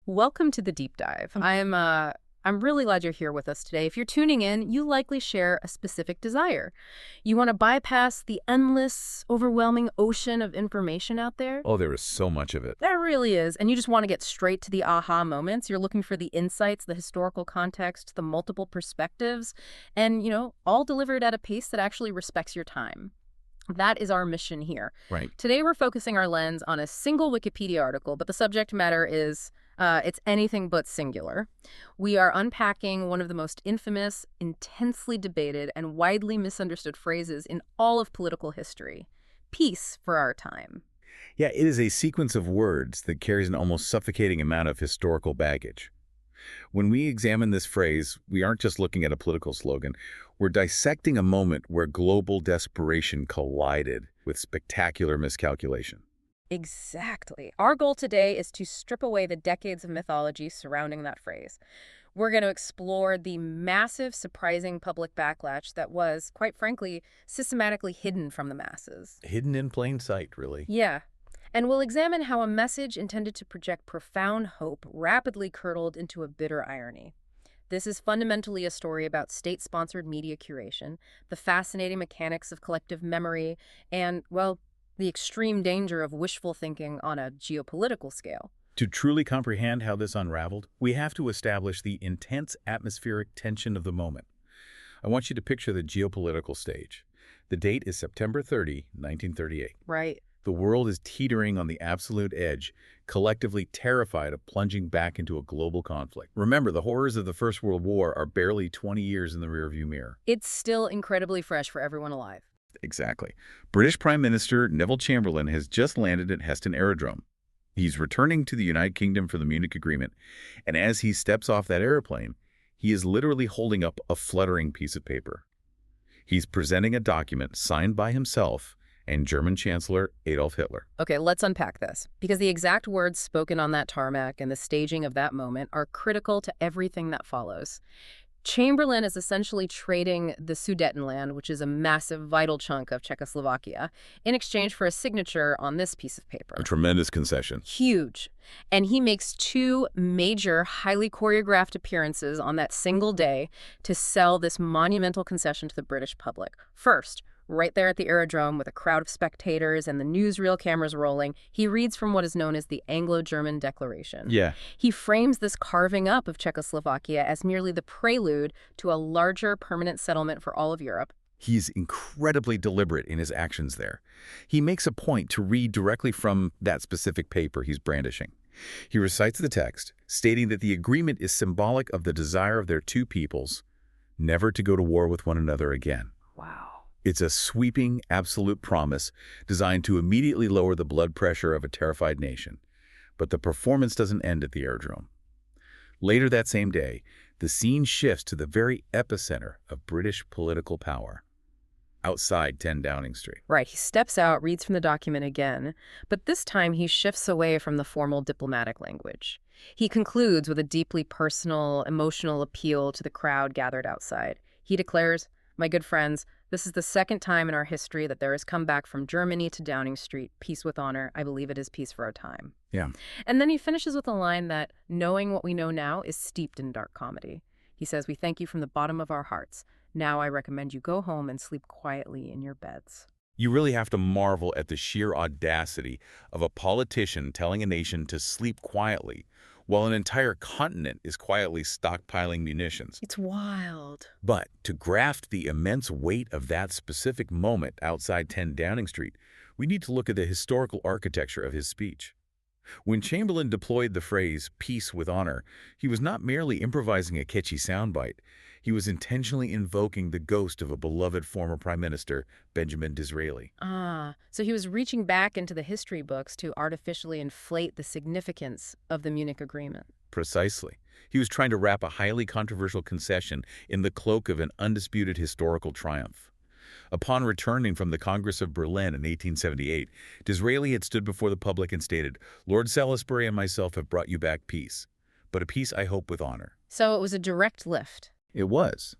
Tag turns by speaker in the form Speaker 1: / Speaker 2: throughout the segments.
Speaker 1: Welcome to the deep dive. I'm really glad you're here with us today. If you're tuning in, you likely share a specific desire. You want to bypass the endless, overwhelming ocean of information out there.
Speaker 2: Oh, there is so much of it.
Speaker 1: There really is. And you just want to get straight to the aha moments. You're looking for the insights, the historical context, the multiple perspectives, and, all delivered at a pace that actually respects your time. That is our mission here.
Speaker 2: Right.
Speaker 1: Today, we're focusing our lens on a single Wikipedia article, but the subject matter is it's anything but singular. We are unpacking one of the most infamous, intensely debated, and widely misunderstood phrases in all of political history. Peace for our time.
Speaker 2: Yeah, it is a sequence of words that carries an almost suffocating amount of historical baggage. When we examine this phrase, we aren't just looking at a political slogan. We're dissecting a moment where global desperation collided with spectacular miscalculation.
Speaker 1: Exactly. Our goal today is to strip away the decades of mythology surrounding that phrase. We're going to explore the massive, surprising public backlash that was, quite frankly, systematically hidden from the masses.
Speaker 2: Hidden in plain sight, really.
Speaker 1: Yeah. And we'll examine how a message intended to project profound hope rapidly curdled into a bitter irony. This is fundamentally a story about state-sponsored media curation, the fascinating mechanics of collective memory, and, well, the extreme danger of wishful thinking on a geopolitical scale.
Speaker 2: To truly comprehend how this unraveled, we have to establish the intense atmospheric tension of the moment. I want you to picture the geopolitical stage. The date is September 30, 1938.
Speaker 1: Right.
Speaker 2: The world is teetering on the absolute edge, collectively terrified of plunging back into a global conflict. Remember, the horrors of the First World War are barely 20 years in the rearview mirror.
Speaker 1: It's still incredibly fresh for everyone alive.
Speaker 2: Exactly. British Prime Minister Neville Chamberlain has just landed at Heston Aerodrome. He's returning to the United Kingdom for the Munich Agreement, and as he steps off that airplane, he is literally holding up a fluttering piece of paper. He's presenting a document signed by himself and German Chancellor Adolf Hitler.
Speaker 1: Okay, let's unpack this, because the exact words spoken on that tarmac and the staging of that moment are critical to everything that follows. Chamberlain is essentially trading the Sudetenland, which is a massive, vital chunk of Czechoslovakia, in exchange for a signature on this piece of paper.
Speaker 2: A tremendous concession.
Speaker 1: Huge. And he makes two major, highly choreographed appearances on that single day to sell this monumental concession to the British public. First, right there at the aerodrome with a crowd of spectators and the newsreel cameras rolling, he reads from what is known as the Anglo-German Declaration.
Speaker 2: Yeah.
Speaker 1: He frames this carving up of Czechoslovakia as merely the prelude to a larger permanent settlement for all of Europe.
Speaker 2: He's incredibly deliberate in his actions there. He makes a point to read directly from that specific paper he's brandishing. He recites the text, stating that the agreement is symbolic of the desire of their two peoples never to go to war with one another again.
Speaker 1: Wow.
Speaker 2: It's a sweeping, absolute promise designed to immediately lower the blood pressure of a terrified nation. But the performance doesn't end at the aerodrome. Later that same day, the scene shifts to the very epicenter of British political power, outside 10 Downing Street.
Speaker 1: Right, he steps out, reads from the document again, but this time he shifts away from the formal diplomatic language. He concludes with a deeply personal, emotional appeal to the crowd gathered outside. He declares, "My good friends, this is the second time in our history that there has come back from Germany to Downing Street, peace with honor. I believe it is peace for our time."
Speaker 2: Yeah.
Speaker 1: And then he finishes with a line that, knowing what we know now, is steeped in dark comedy. He says, "We thank you from the bottom of our hearts. Now I recommend you go home and sleep quietly in your beds."
Speaker 2: You really have to marvel at the sheer audacity of a politician telling a nation to sleep quietly while an entire continent is quietly stockpiling munitions.
Speaker 1: It's wild.
Speaker 2: But to grasp the immense weight of that specific moment outside 10 Downing Street, we need to look at the historical architecture of his speech. When Chamberlain deployed the phrase, "peace with honor," he was not merely improvising a catchy soundbite. He was intentionally invoking the ghost of a beloved former Prime Minister, Benjamin Disraeli.
Speaker 1: So he was reaching back into the history books to artificially inflate the significance of the Munich Agreement.
Speaker 2: Precisely. He was trying to wrap a highly controversial concession in the cloak of an undisputed historical triumph. Upon returning from the Congress of Berlin in 1878, Disraeli had stood before the public and stated, "Lord Salisbury and myself have brought you back peace, but a peace I hope with honor."
Speaker 1: So it was a direct lift.
Speaker 2: It was.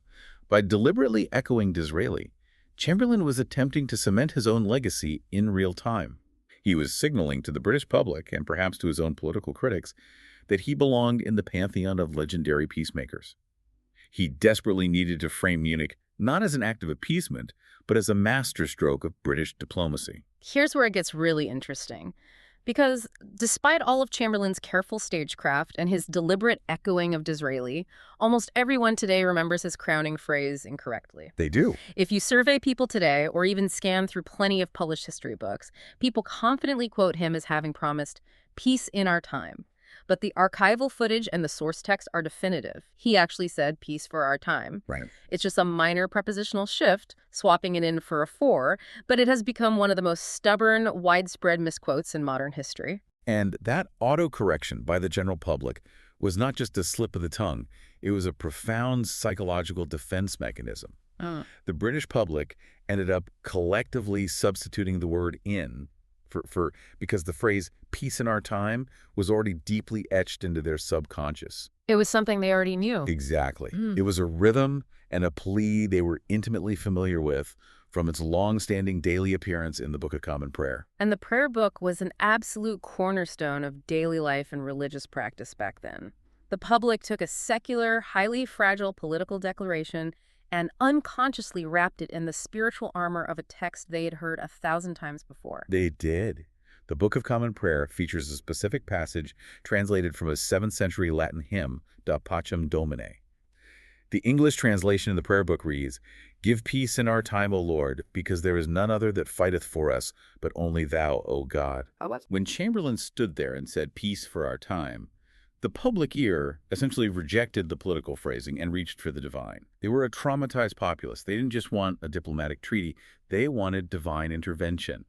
Speaker 2: By deliberately echoing Disraeli, Chamberlain was attempting to cement his own legacy in real time. He was signaling to the British public, and perhaps to his own political critics, that he belonged in the pantheon of legendary peacemakers. He desperately needed to frame Munich not as an act of appeasement, but as a masterstroke of British diplomacy.
Speaker 1: Here's where it gets really interesting. Because despite all of Chamberlain's careful stagecraft and his deliberate echoing of Disraeli, almost everyone today remembers his crowning phrase incorrectly.
Speaker 2: They do.
Speaker 1: If you survey people today, or even scan through plenty of published history books, people confidently quote him as having promised peace in our time. But the archival footage and the source text are definitive. He actually said peace for our time.
Speaker 2: Right.
Speaker 1: It's just a minor prepositional shift, swapping it in for a for, but it has become one of the most stubborn, widespread misquotes in modern history.
Speaker 2: And that autocorrection by the general public was not just a slip of the tongue, it was a profound psychological defense mechanism. The British public ended up collectively substituting the word in because the phrase peace in our time was already deeply etched into their subconscious.
Speaker 1: It was something they already knew.
Speaker 2: Exactly. It was a rhythm and a plea they were intimately familiar with from its long-standing daily appearance in the Book of Common Prayer.
Speaker 1: And the prayer book was an absolute cornerstone of daily life and religious practice back then. The public took a secular, highly fragile political declaration and unconsciously wrapped it in the spiritual armor of a text they had heard 1,000 times before.
Speaker 2: They did. The Book of Common Prayer features a specific passage translated from a 7th century Latin hymn, Da Pacem Domine. The English translation of the prayer book reads, "Give peace in our time, O Lord, because there is none other that fighteth for us, but only thou, O God." When Chamberlain stood there and said, "Peace for our time," the public ear essentially rejected the political phrasing and reached for the divine. They were a traumatized populace. They didn't just want a diplomatic treaty. They wanted divine intervention.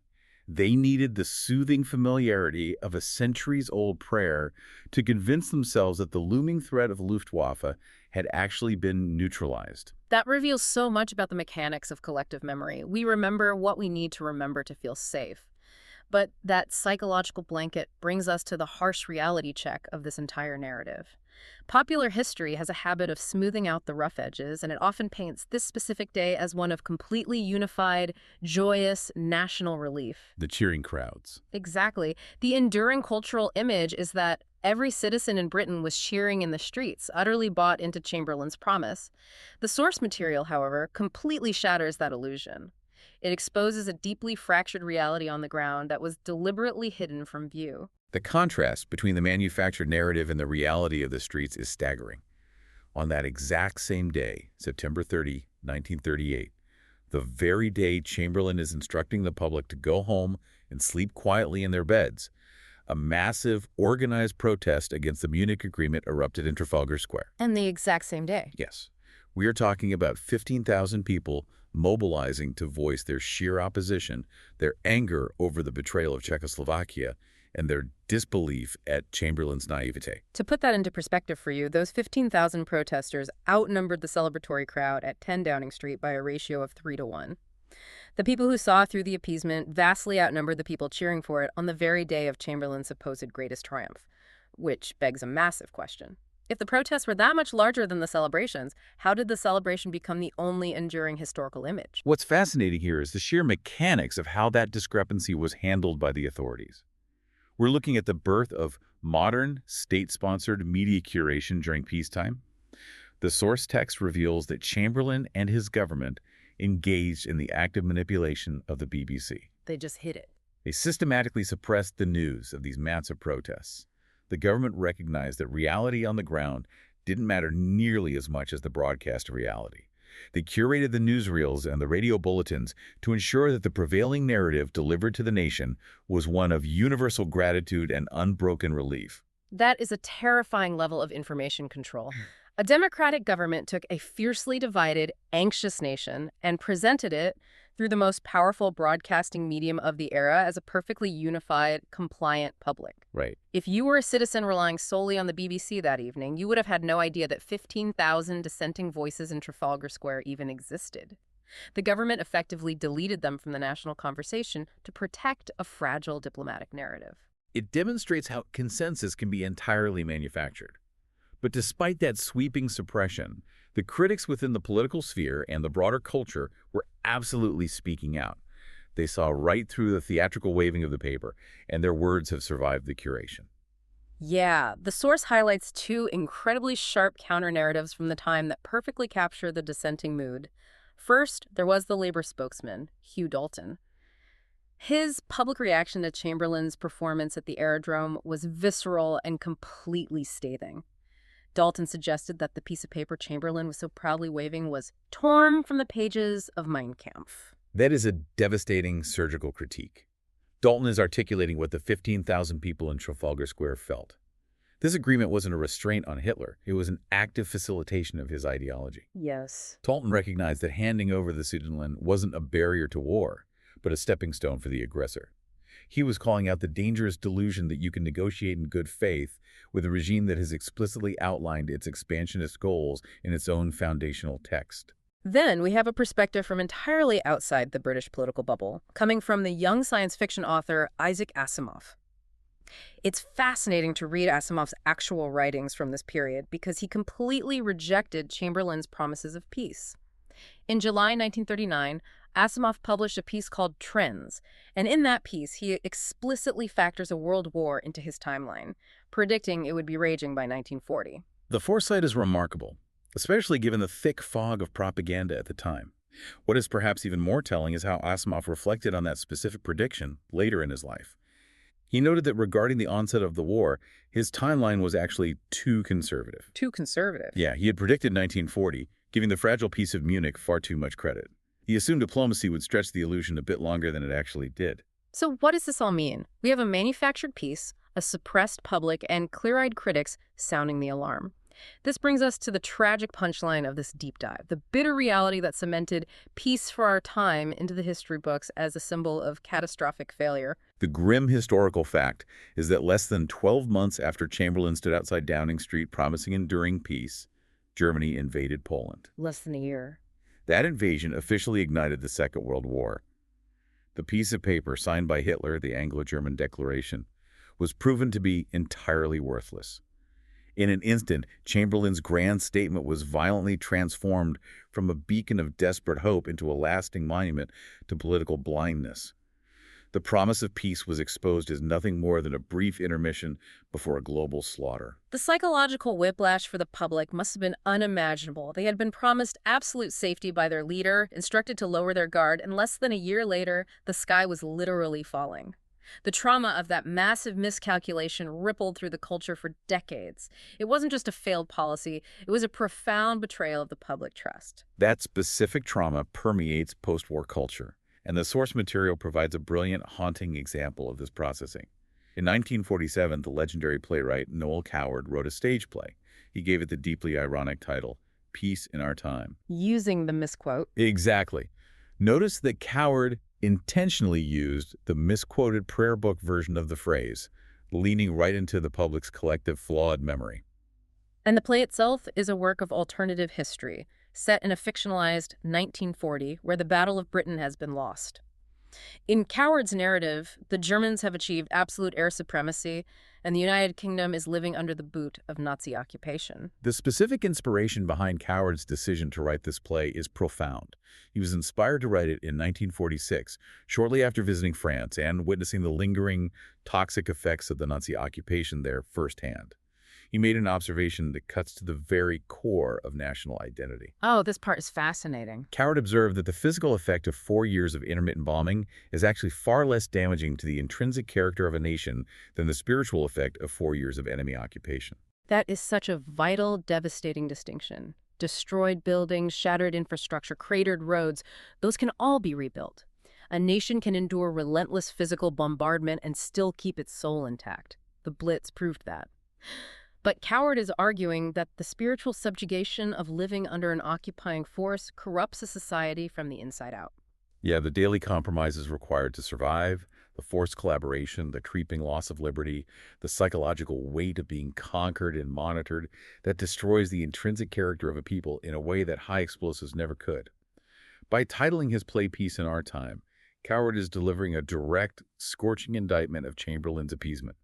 Speaker 2: They needed the soothing familiarity of a centuries-old prayer to convince themselves that the looming threat of Luftwaffe had actually been neutralized.
Speaker 1: That reveals so much about the mechanics of collective memory. We remember what we need to remember to feel safe. But that psychological blanket brings us to the harsh reality check of this entire narrative. Popular history has a habit of smoothing out the rough edges, and it often paints this specific day as one of completely unified, joyous, national relief.
Speaker 2: The cheering crowds.
Speaker 1: Exactly. The enduring cultural image is that every citizen in Britain was cheering in the streets, utterly bought into Chamberlain's promise. The source material, however, completely shatters that illusion. It exposes a deeply fractured reality on the ground that was deliberately hidden from view.
Speaker 2: The contrast between the manufactured narrative and the reality of the streets is staggering. On that exact same day, September 30, 1938, the very day Chamberlain is instructing the public to go home and sleep quietly in their beds, a massive, organized protest against the Munich Agreement erupted in Trafalgar Square.
Speaker 1: And the exact same day.
Speaker 2: Yes. We are talking about 15,000 people mobilizing to voice their sheer opposition, their anger over the betrayal of Czechoslovakia, and their disbelief at Chamberlain's naivete.
Speaker 1: To put that into perspective for you, those 15,000 protesters outnumbered the celebratory crowd at 10 Downing Street by a ratio of 3-1. The people who saw through the appeasement vastly outnumbered the people cheering for it on the very day of Chamberlain's supposed greatest triumph, which begs a massive question. If the protests were that much larger than the celebrations, how did the celebration become the only enduring historical image?
Speaker 2: What's fascinating here is the sheer mechanics of how that discrepancy was handled by the authorities. We're looking at the birth of modern, state-sponsored media curation during peacetime. The source text reveals that Chamberlain and his government engaged in the active manipulation of the BBC.
Speaker 1: They just hid it.
Speaker 2: They systematically suppressed the news of these massive protests. The government recognized that reality on the ground didn't matter nearly as much as the broadcast reality. They curated the newsreels and the radio bulletins to ensure that the prevailing narrative delivered to the nation was one of universal gratitude and unbroken relief.
Speaker 1: That is a terrifying level of information control. A democratic government took a fiercely divided, anxious nation and presented it through the most powerful broadcasting medium of the era as a perfectly unified, compliant public.
Speaker 2: Right.
Speaker 1: If you were a citizen relying solely on the BBC that evening, you would have had no idea that 15,000 dissenting voices in Trafalgar Square even existed. The government effectively deleted them from the national conversation to protect a fragile diplomatic narrative.
Speaker 2: It demonstrates how consensus can be entirely manufactured. But despite that sweeping suppression, the critics within the political sphere and the broader culture were absolutely speaking out. They saw right through the theatrical waving of the paper, and their words have survived the curation.
Speaker 1: Yeah, the source highlights two incredibly sharp counter-narratives from the time that perfectly capture the dissenting mood. First, there was the labor spokesman, Hugh Dalton. His public reaction to Chamberlain's performance at the aerodrome was visceral and completely scathing. Dalton suggested that the piece of paper Chamberlain was so proudly waving was torn from the pages of Mein Kampf.
Speaker 2: That is a devastating surgical critique. Dalton is articulating what the 15,000 people in Trafalgar Square felt. This agreement wasn't a restraint on Hitler. It was an active facilitation of his ideology.
Speaker 1: Yes.
Speaker 2: Dalton recognized that handing over the Sudetenland wasn't a barrier to war, but a stepping stone for the aggressor. He was calling out the dangerous delusion that you can negotiate in good faith with a regime that has explicitly outlined its expansionist goals in its own foundational text.
Speaker 1: Then we have a perspective from entirely outside the British political bubble, coming from the young science fiction author Isaac Asimov. It's fascinating to read Asimov's actual writings from this period because he completely rejected Chamberlain's promises of peace. In July 1939, Asimov published a piece called Trends, and in that piece he explicitly factors a world war into his timeline, predicting it would be raging by 1940.
Speaker 2: The foresight is remarkable, especially given the thick fog of propaganda at the time. What is perhaps even more telling is how Asimov reflected on that specific prediction later in his life. He noted that regarding the onset of the war, his timeline was actually too conservative.
Speaker 1: Too conservative.
Speaker 2: Yeah, he had predicted 1940, giving the fragile peace of Munich far too much credit. He assumed diplomacy would stretch the illusion a bit longer than it actually did.
Speaker 1: So what does this all mean? We have a manufactured peace, a suppressed public, and clear-eyed critics sounding the alarm. This brings us to the tragic punchline of this deep dive, the bitter reality that cemented peace for our time into the history books as a symbol of catastrophic failure.
Speaker 2: The grim historical fact is that less than 12 months after Chamberlain stood outside Downing Street promising enduring peace, Germany invaded Poland.
Speaker 1: Less than a year.
Speaker 2: That invasion officially ignited the Second World War. The piece of paper signed by Hitler, the Anglo-German Declaration, was proven to be entirely worthless. In an instant, Chamberlain's grand statement was violently transformed from a beacon of desperate hope into a lasting monument to political blindness. The promise of peace was exposed as nothing more than a brief intermission before a global slaughter.
Speaker 1: The psychological whiplash for the public must have been unimaginable. They had been promised absolute safety by their leader, instructed to lower their guard, and less than a year later, the sky was literally falling. The trauma of that massive miscalculation rippled through the culture for decades. It wasn't just a failed policy, it was a profound betrayal of the public trust.
Speaker 2: That specific trauma permeates post-war culture, and the source material provides a brilliant, haunting example of this processing. In 1947, the legendary playwright Noel Coward wrote a stage play. He gave it the deeply ironic title, Peace in Our Time.
Speaker 1: Using the misquote.
Speaker 2: Exactly. Notice that Coward intentionally used the misquoted prayer book version of the phrase, leaning right into the public's collective flawed memory.
Speaker 1: And the play itself is a work of alternative history, set in a fictionalized 1940 where the Battle of Britain has been lost. In Coward's narrative, the Germans have achieved absolute air supremacy, and the United Kingdom is living under the boot of Nazi occupation.
Speaker 2: The specific inspiration behind Coward's decision to write this play is profound. He was inspired to write it in 1946, shortly after visiting France and witnessing the lingering, toxic effects of the Nazi occupation there firsthand. He made an observation that cuts to the very core of national identity.
Speaker 1: Oh, this part is fascinating.
Speaker 2: Coward observed that the physical effect of 4 years of intermittent bombing is actually far less damaging to the intrinsic character of a nation than the spiritual effect of 4 years of enemy occupation.
Speaker 1: That is such a vital, devastating distinction. Destroyed buildings, shattered infrastructure, cratered roads, those can all be rebuilt. A nation can endure relentless physical bombardment and still keep its soul intact. The Blitz proved that. But Coward is arguing that the spiritual subjugation of living under an occupying force corrupts a society from the inside out.
Speaker 2: Yeah, the daily compromises required to survive, the forced collaboration, the creeping loss of liberty, the psychological weight of being conquered and monitored, that destroys the intrinsic character of a people in a way that high explosives never could. By titling his play Peace in Our Time, Coward is delivering a direct, scorching indictment of Chamberlain's appeasement.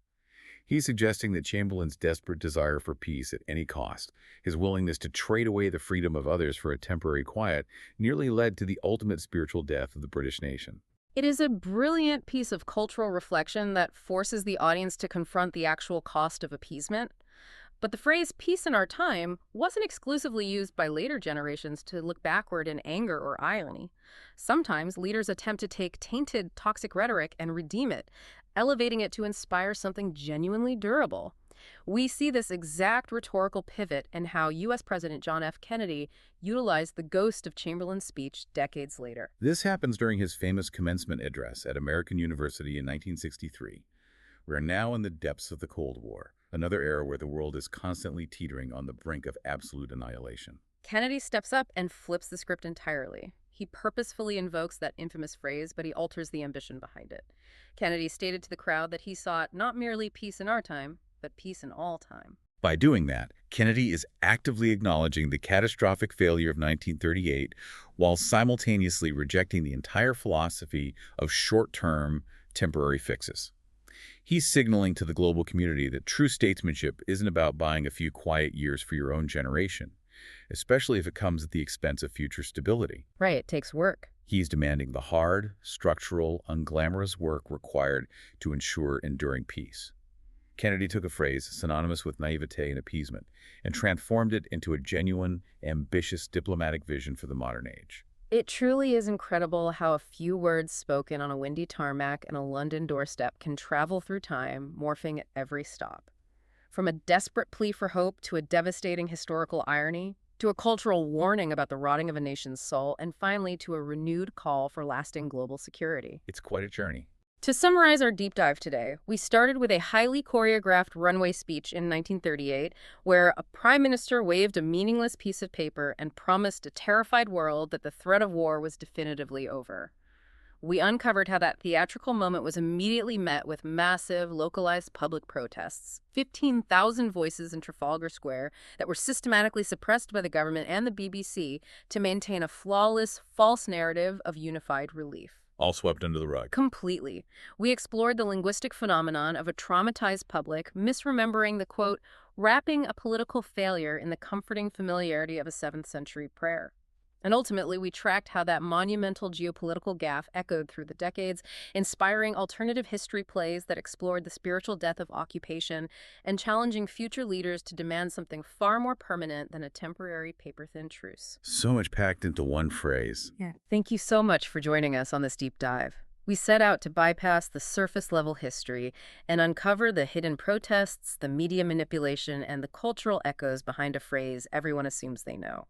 Speaker 2: He's suggesting that Chamberlain's desperate desire for peace at any cost, his willingness to trade away the freedom of others for a temporary quiet, nearly led to the ultimate spiritual death of the British nation.
Speaker 1: It is a brilliant piece of cultural reflection that forces the audience to confront the actual cost of appeasement. But the phrase peace in our time wasn't exclusively used by later generations to look backward in anger or irony. Sometimes leaders attempt to take tainted, toxic rhetoric and redeem it, elevating it to inspire something genuinely durable. We see this exact rhetorical pivot in how U.S. President John F. Kennedy utilized the ghost of Chamberlain's speech decades later.
Speaker 2: This happens during his famous commencement address at American University in 1963. We are now in the depths of the Cold War, another era where the world is constantly teetering on the brink of absolute annihilation.
Speaker 1: Kennedy steps up and flips the script entirely. He purposefully invokes that infamous phrase, but he alters the ambition behind it. Kennedy stated to the crowd that he sought not merely peace in our time, but peace in all time.
Speaker 2: By doing that, Kennedy is actively acknowledging the catastrophic failure of 1938 while simultaneously rejecting the entire philosophy of short-term, temporary fixes. He's signaling to the global community that true statesmanship isn't about buying a few quiet years for your own generation, especially if it comes at the expense of future stability.
Speaker 1: Right, it takes work.
Speaker 2: He's demanding the hard, structural, unglamorous work required to ensure enduring peace. Kennedy took a phrase synonymous with naivete and appeasement and transformed it into a genuine, ambitious diplomatic vision for the modern age.
Speaker 1: It truly is incredible how a few words spoken on a windy tarmac and a London doorstep can travel through time, morphing at every stop. From a desperate plea for hope to a devastating historical irony, to a cultural warning about the rotting of a nation's soul, and finally to a renewed call for lasting global security.
Speaker 2: It's quite a journey.
Speaker 1: To summarize our deep dive today, we started with a highly choreographed runway speech in 1938, where a prime minister waved a meaningless piece of paper and promised a terrified world that the threat of war was definitively over. We uncovered how that theatrical moment was immediately met with massive, localized public protests. 15,000 voices in Trafalgar Square that were systematically suppressed by the government and the BBC to maintain a flawless, false narrative of unified relief.
Speaker 2: All swept under the rug.
Speaker 1: Completely. We explored the linguistic phenomenon of a traumatized public misremembering the, quote, wrapping a political failure in the comforting familiarity of a 7th century prayer. And ultimately, we tracked how that monumental geopolitical gaffe echoed through the decades, inspiring alternative history plays that explored the spiritual death of occupation and challenging future leaders to demand something far more permanent than a temporary paper-thin truce.
Speaker 2: So much packed into one phrase.
Speaker 1: Yeah. Thank you so much for joining us on this deep dive. We set out to bypass the surface-level history and uncover the hidden protests, the media manipulation, and the cultural echoes behind a phrase everyone assumes they know.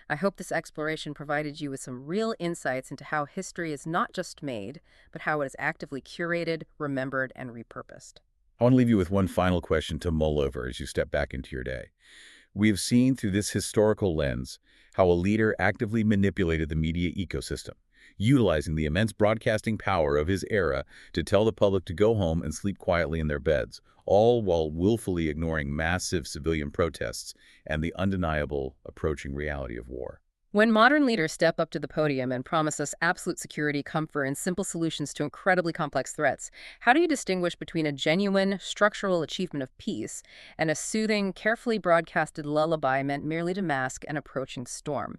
Speaker 1: I hope this exploration provided you with some real insights into how history is not just made, but how it is actively curated, remembered, and repurposed.
Speaker 2: I want to leave you with one final question to mull over as you step back into your day. We have seen through this historical lens how a leader actively manipulated the media ecosystem, utilizing the immense broadcasting power of his era to tell the public to go home and sleep quietly in their beds, all while willfully ignoring massive civilian protests and the undeniable approaching reality of war.
Speaker 1: When modern leaders step up to the podium and promise us absolute security, comfort, and simple solutions to incredibly complex threats, how do you distinguish between a genuine, structural achievement of peace and a soothing, carefully broadcasted lullaby meant merely to mask an approaching storm?